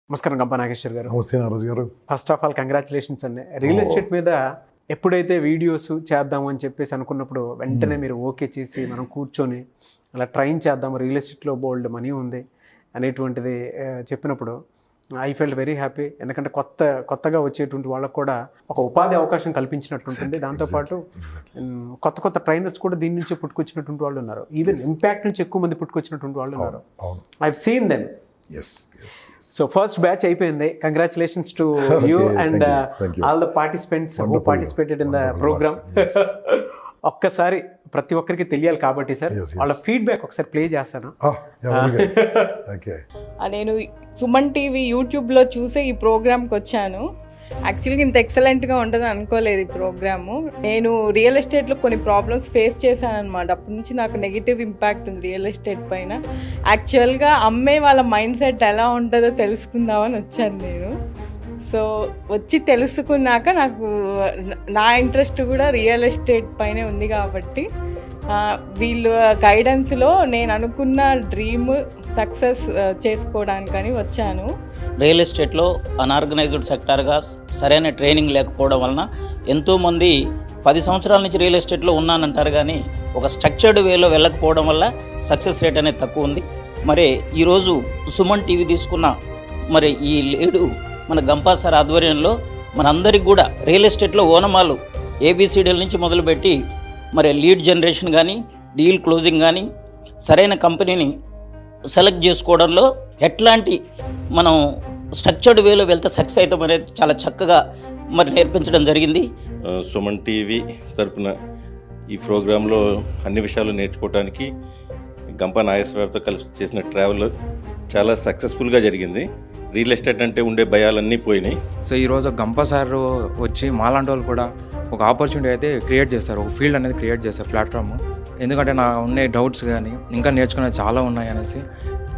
నమస్కారం గంపా నాగేశ్వర్ గారు. నమస్తే నారాజు గారు. ఫస్ట్ ఆఫ్ ఆల్ కంగ్రాచులేషన్స్ అండి. రియల్ ఎస్టేట్ మీద ఎప్పుడైతే వీడియోస్ చేద్దాము అని చెప్పేసి అనుకున్నప్పుడు వెంటనే మీరు ఓకే చేసి మనం కూర్చొని అలా ట్రైన్ చేద్దాము, రియల్ ఎస్టేట్లో బోల్డ్ మనీ ఉంది అనేటువంటిది చెప్పినప్పుడు ఐ ఫెల్ట్ వెరీ హ్యాపీ. ఎందుకంటే కొత్తగా వచ్చేటువంటి వాళ్ళకు కూడా ఒక ఉపాధి అవకాశం కల్పించినట్టుంటుంది. దాంతోపాటు కొత్త ట్రైనర్స్ కూడా దీని నుంచి పుట్టుకొచ్చినటువంటి వాళ్ళు ఉన్నారు. ఈవెన్ ఇంపాక్ట్ నుంచి ఎక్కువ మంది పుట్టుకొచ్చినటువంటి వాళ్ళు ఉన్నారు. I have seen them. So first batch అయిపోయింది. Congratulations to you and all the participants who participated in the program. ఒక్కసారి ప్రతి ఒక్కరికి తెలియాలి కాబట్టి సార్ వాళ్ళ ఫీడ్బ్యాక్ ఒకసారి ప్లే చేస్తాను. నేను సుమన్ టీవీ యూట్యూబ్లో చూసే ఈ ప్రోగ్రామ్కి వచ్చాను. యాక్చువల్గా ఇంత ఎక్సలెంట్గా ఉంటుంది అనుకోలేదు ఈ ప్రోగ్రాము. నేను రియల్ ఎస్టేట్లో కొన్ని ప్రాబ్లమ్స్ ఫేస్ చేశాను అనమాట. అప్పటి నుంచి నాకు నెగిటివ్ ఇంపాక్ట్ ఉంది రియల్ ఎస్టేట్ పైన. యాక్చువల్గా అమ్మే వాళ్ళ మైండ్ సెట్ ఎలా ఉంటుందో తెలుసుకుందామని వచ్చాను నేను. సో వచ్చి తెలుసుకున్నాక నాకు నా ఇంట్రెస్ట్ కూడా రియల్ ఎస్టేట్ పైనే ఉంది కాబట్టి వీళ్ళు గైడెన్స్లో నేను అనుకున్న డ్రీమ్ సక్సెస్ చేసుకోవడానికని వచ్చాను. రియల్ ఎస్టేట్లో అన్ఆర్గనైజ్డ్ సెక్టార్గా సరైన ట్రైనింగ్ లేకపోవడం వలన ఎంతోమంది 10 సంవత్సరాల నుంచి రియల్ ఎస్టేట్లో ఉన్నానంటారు, కానీ ఒక స్ట్రక్చర్డ్ వేలో వెళ్ళకపోవడం వల్ల సక్సెస్ రేట్ అనేది తక్కువ ఉంది. మరి ఈరోజు సుమన్ టీవీ తీసుకున్న మరి ఈ లేడు మన గంపా సార్ ఆధ్వర్యంలో మనందరికి కూడా రియల్ ఎస్టేట్లో ఓనమాలు ఏబిసిడీల నుంచి మొదలుపెట్టి మరి లీడ్ జనరేషన్ కానీ డీల్ క్లోజింగ్ కానీ సరైన కంపెనీని సెలెక్ట్ చేసుకోవడంలో ఎట్లాంటి మనం స్ట్రక్చర్డ్ వేలో వెళ్తే సక్సెస్ అవుతాం అనేది చాలా చక్కగా మరి నేర్పించడం జరిగింది. సుమన్ టీవీ తరపున ఈ ప్రోగ్రాంలో అన్ని విషయాలు నేర్చుకోవడానికి గంపా నాగేశ్వర రావుతో కలిసి చేసిన ట్రావెల్ చాలా సక్సెస్ఫుల్గా జరిగింది. రియల్ ఎస్టేట్ అంటే ఉండే భయాలన్నీ పోయినాయి. సో ఈరోజు గంపా సార్ వచ్చి మాలాంటి వాళ్ళు కూడా ఒక ఆపర్చునిటీ అయితే క్రియేట్ చేస్తారు, ఒక ఫీల్డ్ అనేది క్రియేట్ చేస్తారు, ప్లాట్ఫామ్. ఎందుకంటే నా ఉండే డౌట్స్ కానీ ఇంకా నేర్చుకునేవి చాలా ఉన్నాయి అనేసి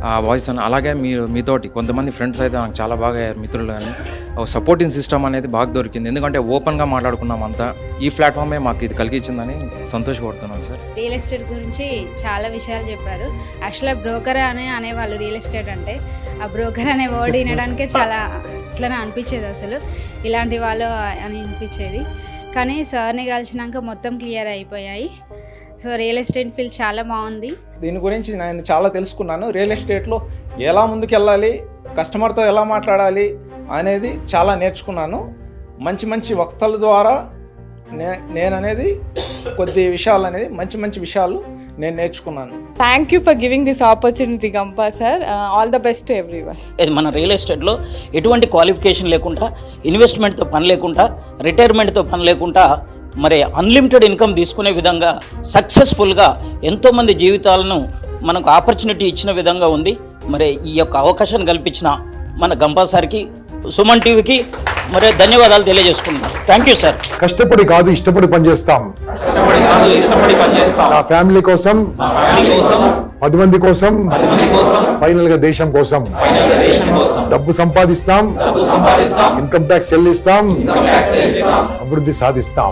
ఆ వాయిస్ అని. అలాగే మీతోటి కొంతమంది ఫ్రెండ్స్ అయితే నాకు చాలా బాగా అయ్యారు, మిత్రులు. కానీ ఒక సపోర్టింగ్ సిస్టమ్ అనేది బాగా దొరికింది. ఎందుకంటే ఓపెన్గా మాట్లాడుకున్నాం అంతా. ఈ ప్లాట్ఫామే మాకు ఇది కలిగించిందని సంతోషపడుతున్నాను సార్. రియల్ ఎస్టేట్ గురించి చాలా విషయాలు చెప్పారు. యాక్చువల్గా బ్రోకర్ అనేవాళ్ళు రియల్ ఎస్టేట్ అంటే. ఆ బ్రోకర్ అనే వర్డ్ వినడానికే చాలా ఇట్లనే అనిపించేది అసలు, ఇలాంటి వాళ్ళు అని అనిపించేది. కానీ సార్ని కలిసినాక మొత్తం క్లియర్ అయిపోయాయి. సో రియల్ ఎస్టేట్ ఫీల్డ్ చాలా బాగుంది. దీని గురించి నేను చాలా తెలుసుకున్నాను. రియల్ ఎస్టేట్లో ఎలా ముందుకెళ్ళాలి, కస్టమర్తో ఎలా మాట్లాడాలి అనేది చాలా నేర్చుకున్నాను. మంచి వక్తల ద్వారా నేను అనేది కొద్ది విషయాలు అనేది మంచి విషయాలు నేను నేర్చుకున్నాను. Thank you for giving this opportunity Gampa sir. All the best to everyone. మన రియల్ ఎస్టేట్లో ఎటువంటి క్వాలిఫికేషన్ లేకుండా, ఇన్వెస్ట్మెంట్తో పని లేకుండా, రిటైర్మెంట్తో పని లేకుండా మరి అన్లిమిటెడ్ ఇన్కమ్ తీసుకునే విధంగా సక్సెస్ఫుల్గా ఎంతోమంది జీవితాలను మనకు ఆపర్చునిటీ ఇచ్చిన విధంగా ఉంది. మరి ఈ యొక్క అవకాశాన్ని కల్పించిన మన గంపా సార్కి, సుమన్ టీవీకి మరి ధన్యవాదాలు తెలియజేసుకుంటున్నాను. Thank you sir. కష్టపడి కాదు ఇష్టపడి పనిచేస్తాం. నా ఫ్యామిలీ కోసం, 10 మంది కోసం, ఫైనల్ గా దేశం కోసం డబ్బు సంపాదిస్తాం, ఇన్కమ్ ట్యాక్స్ చెల్లిస్తాం, అభివృద్ధి సాధిస్తాం.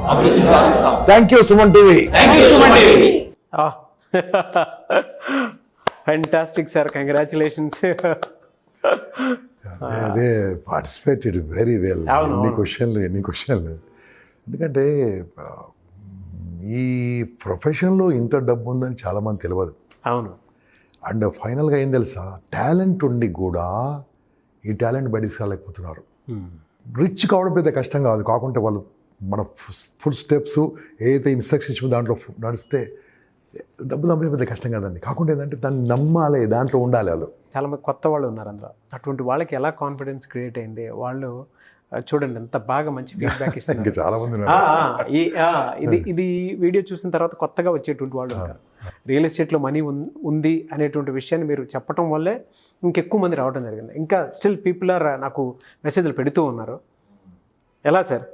Thank you Suman TV. Fantastic sir, congratulations. అదే పార్టిసిపేటెడ్ వెరీ వెల్. ఎన్ని క్వశ్చన్లు. ఎందుకంటే ఈ ప్రొఫెషన్లో ఇంత డబ్బు ఉందని చాలామంది తెలియదు. అవును. అండ్ ఫైనల్గా ఏం తెలుసా, టాలెంట్ ఉండి కూడా ఈ టాలెంట్ బయట తీసుకురాలేకపోతున్నారు. రిచ్ కావడం పెద్ద కష్టం కాకుంటే వాళ్ళు మన ఫుడ్ స్టెప్స్ ఏదైతే ఇన్స్ట్రక్షన్స్ దాంట్లో నడిస్తే డబ్బు సంపాదించడం పెద్ద కష్టం కాదండి. కాకుండా ఏంటంటే దాన్ని నమ్మాలి, దాంట్లో ఉండాలి. వాళ్ళు చాలా మంది కొత్త వాళ్ళు ఉన్నారు అందులో. అటువంటి వాళ్ళకి ఎలా కాన్ఫిడెన్స్ క్రియేట్ అయింది, వాళ్ళు చూడండి ఎంత బాగా మంచి ఫీడ్బ్యాక్ ఇస్తారు. ఇంకా చాలా మంది ఇది వీడియో చూసిన తర్వాత కొత్తగా వచ్చేటువంటి వాళ్ళు ఉన్నారు. రియల్ ఎస్టేట్లో మనీ ఉంది అనేటువంటి విషయాన్ని మీరు చెప్పడం వల్లే ఇంకెక్కువ మంది రావడం జరిగింది. ఇంకా స్టిల్ పీపుల్ ఆర్ నాకు మెసేజ్లు పెడుతూ ఉన్నారు. ఎలా సార్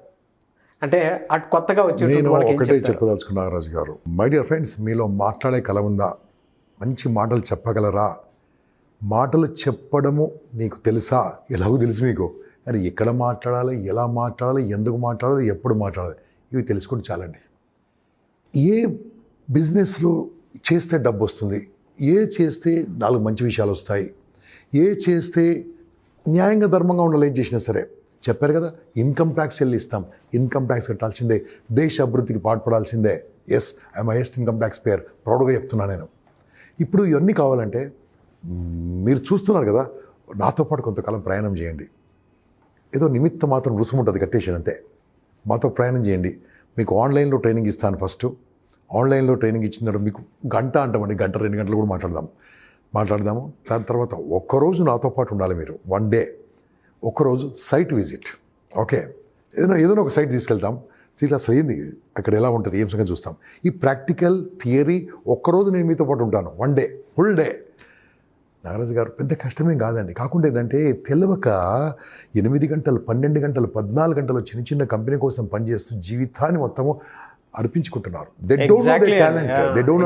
అంటే అటు కొత్తగా వచ్చే నేను ఒకటే చెప్పదలుచుకున్నా రాజు గారు. మై డియర్ ఫ్రెండ్స్, మీలో మాట్లాడే కళ ఉందా? మంచి మాటలు చెప్పగలరా? మాటలు చెప్పడము నీకు తెలుసా? ఎలాగో తెలుసు మీకు, కానీ ఎక్కడ మాట్లాడాలి, ఎలా మాట్లాడాలి, ఎందుకు మాట్లాడాలి, ఎప్పుడు మాట్లాడాలి, ఇవి తెలుసుకుంటే చాలండి. ఏ బిజినెస్లో చేస్తే డబ్బు వస్తుంది, ఏ చేస్తే 4 మంచి విషయాలు వస్తాయి, ఏ చేస్తే న్యాయంగా ధర్మంగా ఉండాలి. ఏం చేసినా సరే చెప్పారు కదా, ఇన్కమ్ ట్యాక్స్ చెల్లిస్తాం, ఇన్కమ్ ట్యాక్స్ కట్టాల్సిందే, దేశ అభివృద్ధికి పాటుపడాల్సిందే. Yes, I'm highest income tax payer, ప్రౌడ్గా చెప్తున్నాను నేను. ఇప్పుడు ఇవన్నీ కావాలంటే మీరు చూస్తున్నారు కదా, నాతో పాటు కొంతకాలం ప్రయాణం చేయండి. ఏదో నిమిత్తం మాత్రం రుసుము ఉంటుంది, కట్టేసాను అంతే. మాతో ప్రయాణం చేయండి. మీకు ఆన్లైన్లో ట్రైనింగ్ ఇస్తాను. ఫస్ట్ ఆన్లైన్లో ట్రైనింగ్ ఇచ్చిన తర్వాత మీకు గంట అంటామండి, గంట 2 గంటలు కూడా మాట్లాడదాము. దాని తర్వాత ఒక్కరోజు నాతో పాటు ఉండాలి మీరు. 1 డే, ఒక్కరోజు సైట్ విజిట్. ఓకే, ఏదైనా ఒక సైట్ తీసుకెళ్తాం, అసలు ఏంది అక్కడ ఎలా ఉంటుంది, ఏం సంగతి చూస్తాం. ఈ ప్రాక్టికల్ థియరీ ఒక్కరోజు నేను మీతో పాటు ఉంటాను. 1 డే, ఫుల్ డే. నాగరాజు గారు పెద్ద కష్టమేం కాదండి. కాకుండా ఏంటంటే తెలియక 8 గంటలు, 12 గంటలు, 14 గంటలు చిన్న కంపెనీ కోసం పనిచేస్తూ జీవితాన్ని మొత్తము అర్పించుకుంటున్నారు. They don't know their talent, they don't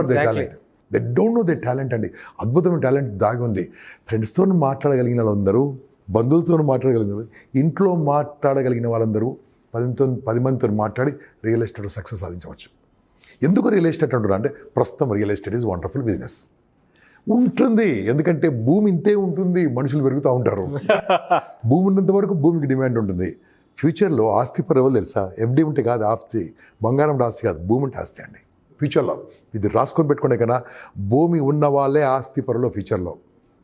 know their talent అండి. అద్భుతమైన టాలెంట్ దాగి ఉంది. ఫ్రెండ్స్తో మాట్లాడగలిగిన వాళ్ళందరూ, బంధువులతో మాట్లాడగలిగిన వాళ్ళు, ఇంట్లో మాట్లాడగలిగిన వాళ్ళందరూ 10 మందితో మాట్లాడి రియల్ ఎస్టేట్ సక్సెస్ సాధించవచ్చు. ఎందుకు రియల్ ఎస్టేట్ అంటున్నా అంటే, ప్రస్తుతం real estate is wonderful business ఉంటుంది. ఎందుకంటే భూమి ఇంతే ఉంటుంది, మనుషులు పెరుగుతూ ఉంటారు. భూమి ఉన్నంత వరకు భూమికి డిమాండ్ ఉంటుంది. ఫ్యూచర్లో ఆస్తి పర్వాలు తెలుసా, ఎఫ్డి ఉంటే కాదు ఆస్తి, బంగారం ఆస్తి కాదు, భూమి ఉంటే ఆస్తి అండి. ఫ్యూచర్లో ఇది రాసుకొని పెట్టుకునే కన్నా, భూమి ఉన్న వాళ్ళే ఆస్తి పరులో ఫ్యూచర్లో.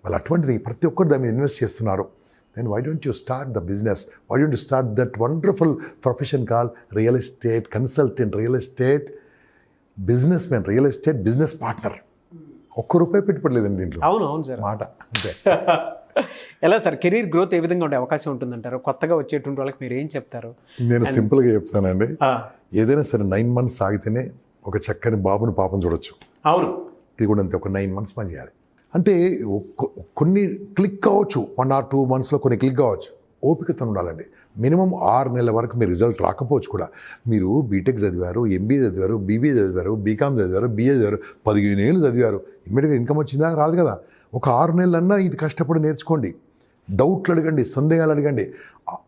వాళ్ళు అటువంటిది ప్రతి ఒక్కరు దాని మీద ఇన్వెస్ట్ చేస్తున్నారు. then why don't you start the business? Why don't you start that wonderful profession called real estate consultant, real estate businessman, real estate business partner? ₹1 పెట్టుబడలేదండి దీంట్లో. అవును సార్, మాట అంతే. ఎలా సార్ కెరీర్ గ్రోత్ ఏ విధంగా ఉండే అవకాశం ఉంటుందంటారు? కొత్తగా వచ్చేటువంటి వాళ్ళకి మీరు ఏం చెప్తారు? నేను సింపుల్గా చెప్తానండి, ఏదైనా సరే 9 months ఆగితేనే ఒక చక్కని బాబుని పాపం చూడొచ్చు. అవును, ఇది కూడా అంతే. ఒక 9 months పని చేయాలి. అంటే కొన్ని క్లిక్ కావచ్చు, 1 or 2 monthsలో కొన్ని క్లిక్ కావచ్చు. ఓపికతో ఉండాలండి. మినిమం 6 నెలల వరకు మీ రిజల్ట్ రాకపోవచ్చు కూడా. మీరు బీటెక్ చదివారు, ఎంబీఏ చదివారు, బీబీఏ చదివారు, బీకామ్ చదివారు, బీఏ చదివారు, 15 ఏళ్ళు చదివారు, ఇమ్మీడియట్గా ఇన్కమ్ వచ్చిందా? రాదు కదా. ఒక 6 నెలలన్నా ఇది కష్టపడి నేర్చుకోండి. డౌట్లు అడగండి, సందేహాలు అడగండి.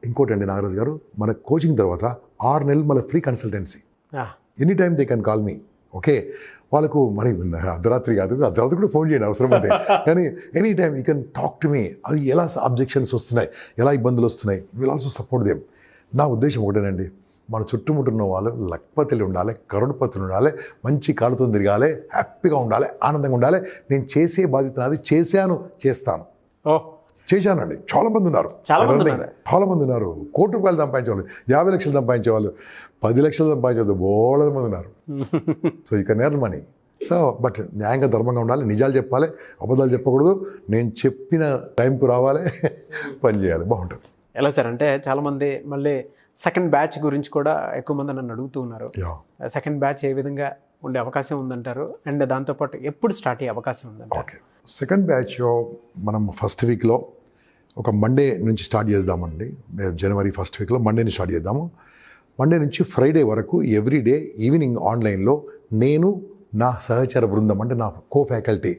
ఇంకోటి అండి నాగరాజు గారు, మన కోచింగ్ తర్వాత 6 నెలలు మన free consultancy. Any time they can call me. Okay, వాళ్ళకు మరి అర్ధరాత్రి కాదు, అర్ధరాత్రి కూడా ఫోన్ చేయండి అవసరం ఉంటే, కానీ any time you can talk to me. అది ఎలా అబ్జెక్షన్స్ వస్తున్నాయి, ఎలా ఇబ్బందులు వస్తున్నాయి, విల్ ఆల్సో సపోర్ట్ దేమ్. నా ఉద్దేశం ఒకటేనండి, మన చుట్టుముట్టున్న వాళ్ళు లక్పతులు ఉండాలి, కరుణపతులు ఉండాలి, మంచి కాళ్ళతో తిరగాలి, హ్యాపీగా ఉండాలి, ఆనందంగా ఉండాలి. నేను చేసే బాధ్యత నాది, చేస్తాను. చేశానండి. చాలా మంది ఉన్నారు. ₹1,00,000 సంపాదించే వాళ్ళు, 50 లక్షలు సంపాదించే వాళ్ళు, 10 లక్షలు సంపాదించే వాళ్ళు బోళ మంది ఉన్నారు. So you can earn money. So but న్యాయంగా ధర్మంగా ఉండాలి, నిజాలు చెప్పాలి, అబద్ధాలు చెప్పకూడదు. నేను చెప్పిన టైంకు రావాలి, పని చేయాలి, బాగుంటుంది. ఎలా సార్ అంటే చాలామంది మళ్ళీ సెకండ్ బ్యాచ్ గురించి కూడా ఎక్కువ మంది నన్ను అడుగుతూ ఉన్నారు. సెకండ్ బ్యాచ్ ఏ విధంగా ఉండే అవకాశం ఉందంటారు, అండ్ దాంతోపాటు ఎప్పుడు స్టార్ట్ అయ్యే అవకాశం ఉందంటారు? ఓకే, సెకండ్ బ్యాచ్ మనం ఫస్ట్ వీక్లో ఒక మండే నుంచి స్టార్ట్ చేద్దామండి. జనవరి ఫస్ట్ వీక్లో మండేని స్టార్ట్ చేద్దాము. మండే నుంచి ఫ్రైడే వరకు ఎవ్రీడే ఈవినింగ్ ఆన్లైన్లో నేను, నా సహచర బృందం, అంటే నా కో ఫ్యాకల్టీ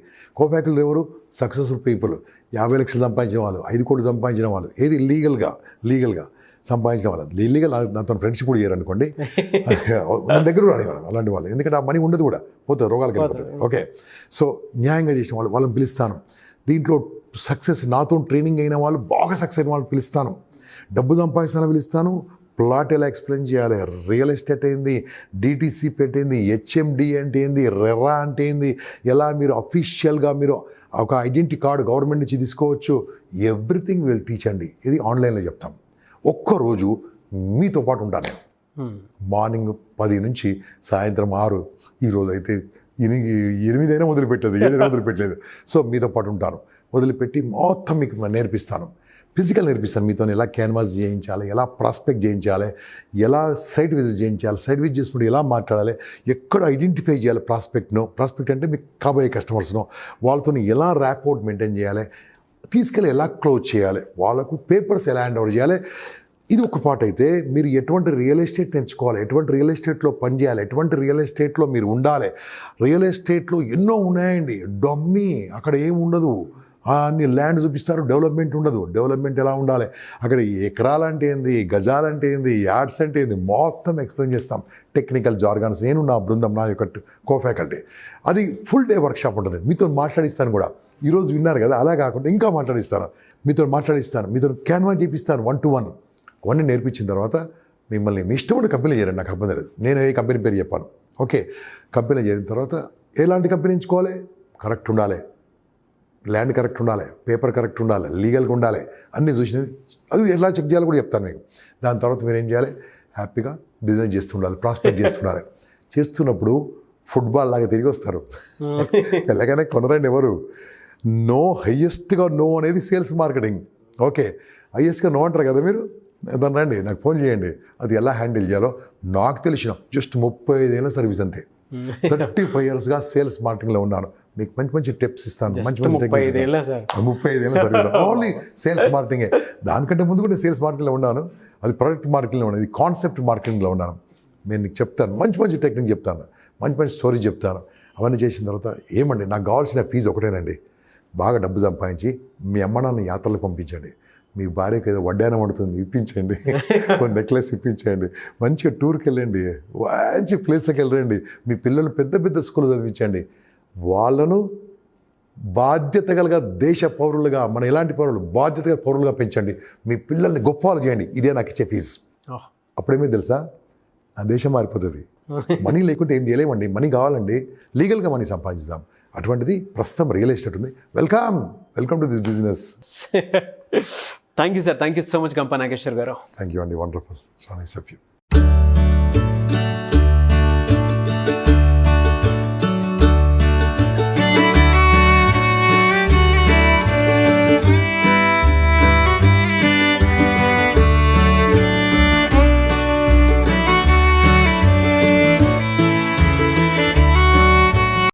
ఎవరు? సక్సెస్ఫుల్ పీపుల్, 50 లక్షలు సంపాదించిన వాళ్ళు, 5 కోట్లు సంపాదించిన వాళ్ళు, ఏది లీగల్గా సంపాదించిన వాళ్ళు. ఇల్లీగల్ నాతో ఫ్రెండ్షిప్ కూడా చేయరనుకోండి, నా దగ్గర రానివ్వాలి అలాంటి వాళ్ళు. ఎందుకంటే ఆ మనీ ఉండదు కూడా, పోతుంది, రోగాలకు వెళ్ళిపోతుంది. ఓకే, సో న్యాయంగా చేసిన వాళ్ళని పిలుస్తాను. దీంట్లో సక్సెస్ నాతో ట్రైనింగ్ అయిన వాళ్ళు, బాగా సక్సెస్ అయిన వాళ్ళని పిలుస్తాను. డబ్బు సంపాదిస్తాను పిలుస్తాను. ప్లాట్ ఎలా ఎక్స్ప్లెయిన్ చేయాలి, రియల్ ఎస్టేట్ ఏంది, డిటీసీ పెట్టింది, హెచ్ఎండి అంటే ఏంది, రెరా అంటే ఏంది, ఎలా మీరు అఫీషియల్గా మీరు ఒక ఐడెంటిటీ కార్డు గవర్నమెంట్ నుంచి తీసుకోవచ్చు, ఎవ్రీథింగ్ విల్ టీచ్ అండి. ఇది ఆన్లైన్లో చెప్తాం. ఒక్కరోజు మీతో పాటు ఉంటాను నేను. మార్నింగ్ 10 నుంచి సాయంత్రం 6. ఈరోజు అయితే 8 అయినా వదిలిపెట్టలేదు, 7 అయినా వదిలిపెట్టలేదు. సో మీతో పాటు ఉంటాను, వదిలిపెట్టి మొత్తం మీకు నేర్పిస్తాను. ఫిజికల్ నేర్పిస్తాను. మీతో ఎలా క్యాన్వాస్ చేయించాలి, ఎలా ప్రాస్పెక్ట్ చేయించాలి, ఎలా సైట్ విజిట్ చేయించాలి, సైట్ విజిట్ చేసినప్పుడు ఎలా మాట్లాడాలి, ఎక్కడ ఐడెంటిఫై చేయాలి ప్రాస్పెక్ట్ అంటే మీకు కాబోయే కస్టమర్స్ను, వాళ్ళతో ఎలా ర్యాపోర్ట్ మెయింటైన్ చేయాలి, తీసుకెళ్ళి ఎలా క్లోజ్ చేయాలి, వాళ్ళకు పేపర్స్ ఎలా హ్యాండ్ ఓవర్ చేయాలి. ఇది ఒక పార్ట్ అయితే, మీరు ఎటువంటి రియల్ ఎస్టేట్ నేర్చుకోవాలి, ఎటువంటి రియల్ ఎస్టేట్లో పనిచేయాలి, ఎటువంటి రియల్ ఎస్టేట్లో మీరు ఉండాలి. రియల్ ఎస్టేట్లో ఎన్నో ఉన్నాయండి, డమ్మీ, అక్కడ ఏమి ఉండదు. అన్ని ల్యాండ్ చూపిస్తారు, డెవలప్మెంట్ ఉండదు. డెవలప్మెంట్ ఎలా ఉండాలి, అక్కడ ఎకరాలంటే ఏంది, గజాలంటే ఏంది, యార్డ్స్ అంటే ఏంది, మొత్తం ఎక్స్ప్లెయిన్ చేస్తాం. టెక్నికల్ జార్గాన్స్ నేను, నా బృందం, నా యొక్క కో ఫ్యాకల్టీ. అది ఫుల్ డే వర్క్షాప్ ఉంటుంది. మీతో మాట్లాడిస్తాను కూడా. ఈరోజు విన్నారు కదా, అలా కాకుండా ఇంకా మాట్లాడిస్తాను, మీతో క్యాన్వా చేపిస్తాను 1-to-1. అవన్నీ నేర్పించిన తర్వాత మిమ్మల్ని మీ ఇష్టమైన కంపెనీ చేయండి, నాకు ఇబ్బంది లేదు. నేను ఏ కంపెనీ పేరు చెప్పాను. ఓకే, కంపెనీలో చేరిన తర్వాత ఎలాంటి కంపెనీ ఎంచుకోవాలి? కరెక్ట్ ఉండాలి, ల్యాండ్ కరెక్ట్ ఉండాలి, పేపర్ కరెక్ట్ ఉండాలి, లీగల్గా ఉండాలి, అన్నీ చూసినది. అది ఎలా చెక్ చేయాలో కూడా చెప్తాను మీకు. దాని తర్వాత మీరు ఏం చేయాలి? హ్యాపీగా బిజినెస్ చేస్తుండాలి, ప్రాస్పెక్ట్ చేస్తుండాలి. చేస్తున్నప్పుడు ఫుట్బాల్ లాగా తిరిగి వస్తారు. ఎలాగైనా కొనరండి ఎవరు. నో, హయ్యెస్ట్గా నో అనేది సేల్స్ మార్కెటింగ్. ఓకే, హయ్యెస్ట్గా నో అంటారు కదా మీరు, దాన్ని రండి నాకు ఫోన్ చేయండి. అది ఎలా హ్యాండిల్ చేయాలో నాకు తెలిసిన జస్ట్ 35 ఏళ్ళ సర్వీస్ అంతే. 35 yearsగా సేల్స్ మార్కెటింగ్లో ఉన్నాను. మీకు మంచి మంచి టిప్స్ ఇస్తాను, మంచి మంచి 35 ఏళ్ళ సర్వీస్ ఓన్లీ సేల్స్ మార్కెటింగే. దానికంటే ముందు కూడా సేల్స్ మార్కెటింగ్లో ఉన్నాను, అది ప్రొడక్ట్ మార్కెటింగ్లో ఉన్నది, కాన్సెప్ట్ మార్కెటింగ్లో ఉన్నాను. నేను నీకు చెప్తాను, మంచి మంచి టెక్నిక్ చెప్తాను, మంచి మంచి స్టోరీ చెప్తాను. అవన్నీ చేసిన తర్వాత ఏమండి, నాకు కావాల్సిన ఫీజు ఒకటేనండి. బాగా డబ్బు సంపాదించి మీ అమ్మ నాన్న యాత్రలకు పంపించండి, మీ భార్యకు ఏదో వడ్డానం పడుతుంది ఇప్పించండి, కొన్ని నెక్లెస్ ఇప్పించండి, మంచిగా టూర్కి వెళ్ళండి, మంచి ప్లేస్లకు వెళ్ళండి, మీ పిల్లలు పెద్ద పెద్ద స్కూల్ చదివించండి. వాళ్ళను బాధ్యత గల దేశ పౌరులుగా, మన ఎలాంటి పౌరులు, బాధ్యత గల పౌరులుగా పెంచండి. మీ పిల్లల్ని గొప్ప వాళ్ళు చేయండి. ఇదే నాకు ఇచ్చే ఫీజు. అప్పుడేమీ తెలుసా, ఆ దేశం మారిపోతుంది. మనీ లేకుంటే ఏం చేయలేమండి. మనీ కావాలండి, లీగల్గా మనీ సంపాదించుదాం. అటువంటిది ప్రస్తుతం రియల్ ఎస్టేట్ ఉంది. Welcome to this business. Thank you sir, thank you so much Gampa Nageshwar గారు. థ్యాంక్ యూ అండి, wonderful, so nice of you.